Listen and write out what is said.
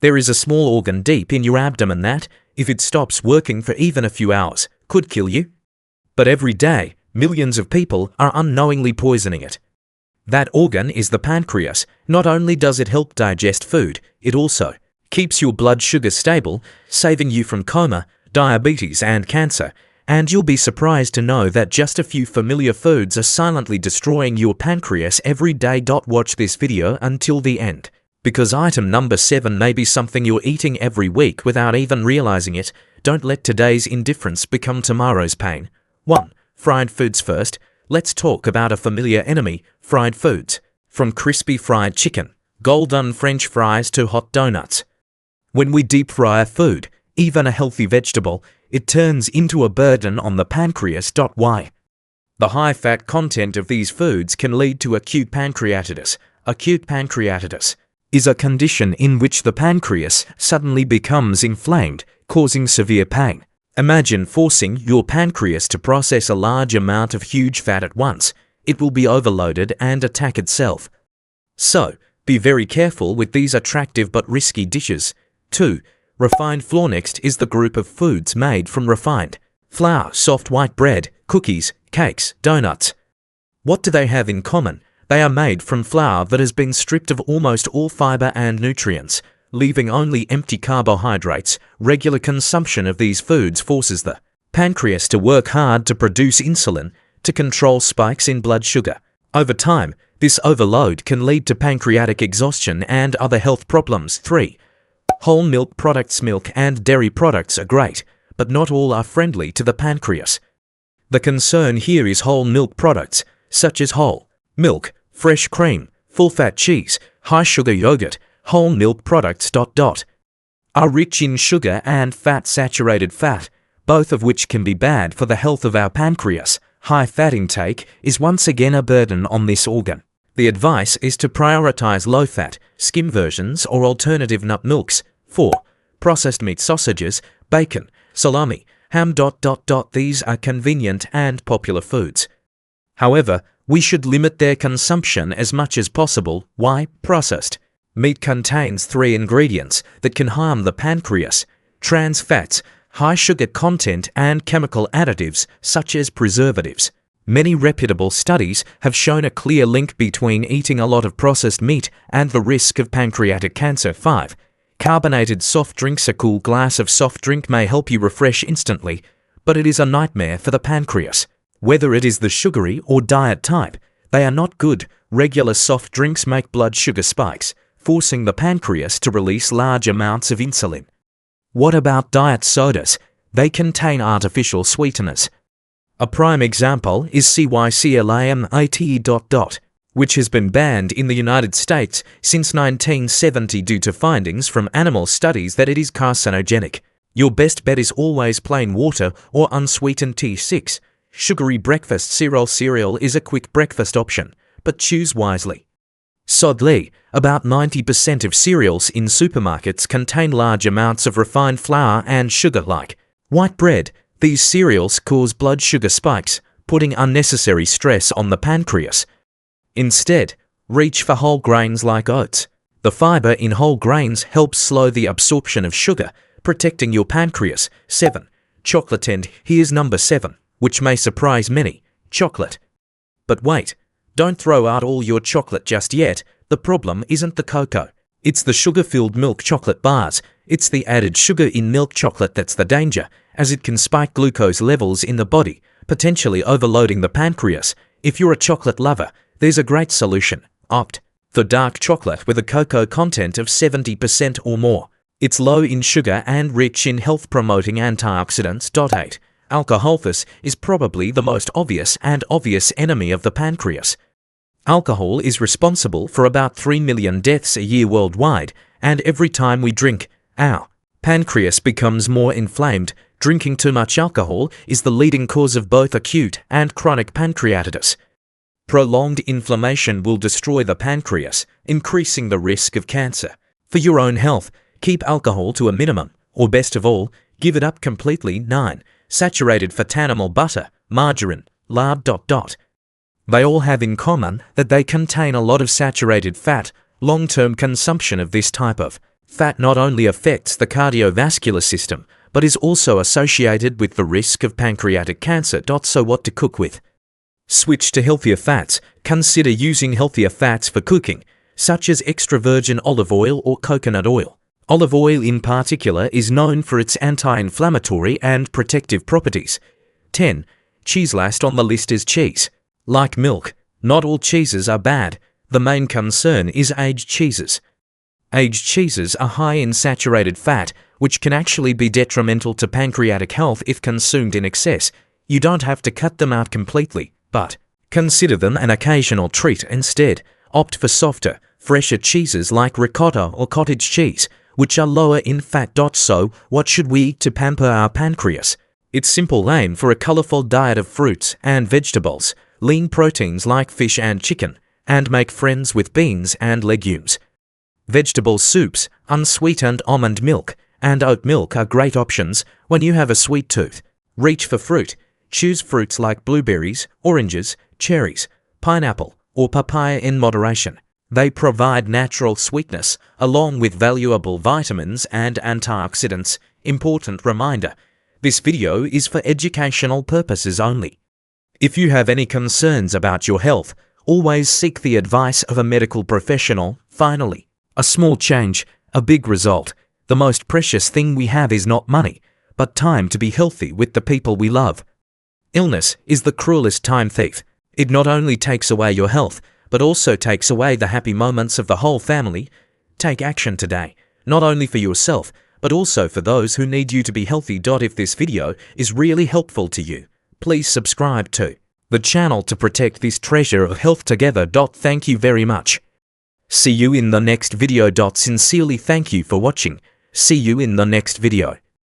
There is a small organ deep in your abdomen that, if it stops working for even a few hours, could kill you. But every day, millions of people are unknowingly poisoning it. That organ is the pancreas. Not only does it help digest food, it also keeps your blood sugar stable, saving you from coma, diabetes and cancer. And you'll be surprised to know that just a few familiar foods are silently destroying your pancreas every day. Watch this video until the end, because item number 7 may be something you're eating every week without even realizing it. Don't let today's indifference become tomorrow's pain. 1. Fried foods. First, let's talk about a familiar enemy, fried foods. From crispy fried chicken, golden French fries to hot donuts. When we deep fry a food, even a healthy vegetable, it turns into a burden on the pancreas. Why? The high fat content of these foods can lead to acute pancreatitis. Acute pancreatitis is a condition in which the pancreas suddenly becomes inflamed, causing severe pain. Imagine forcing your pancreas to process a large amount of huge fat at once. It will be overloaded and attack itself. So, be very careful with these attractive but risky dishes. 2. Refined flour. Next is the group of foods made from refined flour, soft white bread, cookies, cakes, donuts. What do they have in common? They are made from flour that has been stripped of almost all fiber and nutrients, leaving only empty carbohydrates. Regular consumption of these foods forces the pancreas to work hard to produce insulin to control spikes in blood sugar. Over time, this overload can lead to pancreatic exhaustion and other health problems. 3. Whole milk products. Milk and dairy products are great, but not all are friendly to the pancreas. The concern here is whole milk products, such as whole milk, fresh cream, full-fat cheese, high-sugar yogurt. Whole milk products are rich in sugar and fat, saturated fat, both of which can be bad for the health of our pancreas. High fat intake is once again a burden on this organ. The advice is to prioritize low-fat, skim versions or alternative nut milks. 4. Processed meat. Sausages, bacon, salami, ham. These are convenient and popular foods. However, we should limit their consumption as much as possible. Why? Processed meat contains 3 ingredients that can harm the pancreas: trans fats, high sugar content, and chemical additives such as preservatives. Many reputable studies have shown a clear link between eating a lot of processed meat and the risk of pancreatic cancer. 5. Carbonated soft drinks. A cool glass of soft drink may help you refresh instantly, but it is a nightmare for the pancreas. Whether it is the sugary or diet type, they are not good. Regular soft drinks make blood sugar spikes, forcing the pancreas to release large amounts of insulin. What about diet sodas? They contain artificial sweeteners. A prime example is CYCLAMATE. Which has been banned in the United States since 1970 due to findings from animal studies that it is carcinogenic. Your best bet is always plain water or unsweetened tea. 6. Sugary breakfast cereal. Cereal is a quick breakfast option, but choose wisely. Sadly, about 90% of cereals in supermarkets contain large amounts of refined flour and sugar like white bread. These cereals cause blood sugar spikes, putting unnecessary stress on the pancreas. Instead, reach for whole grains like oats. The fiber in whole grains helps slow the absorption of sugar, protecting your pancreas. 7. Chocolate. And here's number 7, which may surprise many: chocolate. But wait, don't throw out all your chocolate just yet. The problem isn't the cocoa. It's the sugar-filled milk chocolate bars. It's the added sugar in milk chocolate that's the danger, as it can spike glucose levels in the body, potentially overloading the pancreas. If you're a chocolate lover, there's a great solution. Opt for dark chocolate with a cocoa content of 70% or more. It's low in sugar and rich in health-promoting antioxidants. 8. Alcohol. This is probably the most obvious enemy of the pancreas. Alcohol is responsible for about 3 million deaths a year worldwide, and every time we drink, our pancreas becomes more inflamed. Drinking too much alcohol is the leading cause of both acute and chronic pancreatitis. Prolonged inflammation will destroy the pancreas, increasing the risk of cancer. For your own health, keep alcohol to a minimum, or best of all, give it up completely. 9. Saturated fat. Animal butter, margarine, lard. They all have in common that they contain a lot of saturated fat. Long-term consumption of this type of Fat not only affects the cardiovascular system, but is also associated with the risk of pancreatic cancer. So what to cook with? Switch to healthier fats. Consider using healthier fats for cooking, such as extra virgin olive oil or coconut oil. Olive oil in particular is known for its anti-inflammatory and protective properties. 10. Cheese. Last on the list is cheese. Like milk, not all cheeses are bad. The main concern is aged cheeses. Aged cheeses are high in saturated fat, which can actually be detrimental to pancreatic health if consumed in excess. You don't have to cut them out completely, but consider them an occasional treat instead. Opt for softer, fresher cheeses like ricotta or cottage cheese, which are lower in fat. So, what should we eat to pamper our pancreas? It's simple. Aim for a colorful diet of fruits and vegetables, lean proteins like fish and chicken, and make friends with beans and legumes. Vegetable soups, unsweetened almond milk, and oat milk are great options when you have a sweet tooth. Reach for fruit. Choose fruits like blueberries, oranges, cherries, pineapple, or papaya in moderation. They provide natural sweetness along with valuable vitamins and antioxidants. Important reminder: this video is for educational purposes only. If you have any concerns about your health, always seek the advice of a medical professional. Finally, a small change, a big result. The most precious thing we have is not money, but time to be healthy with the people we love. Illness is the cruelest time thief. It not only takes away your health, but also takes away the happy moments of the whole family. Take action today, not only for yourself, but also for those who need you to be healthy. If this video is really helpful to you, please subscribe to the channel to protect this treasure of health together. Thank you very much. See you in the next video. Sincerely thank you for watching. See you in the next video.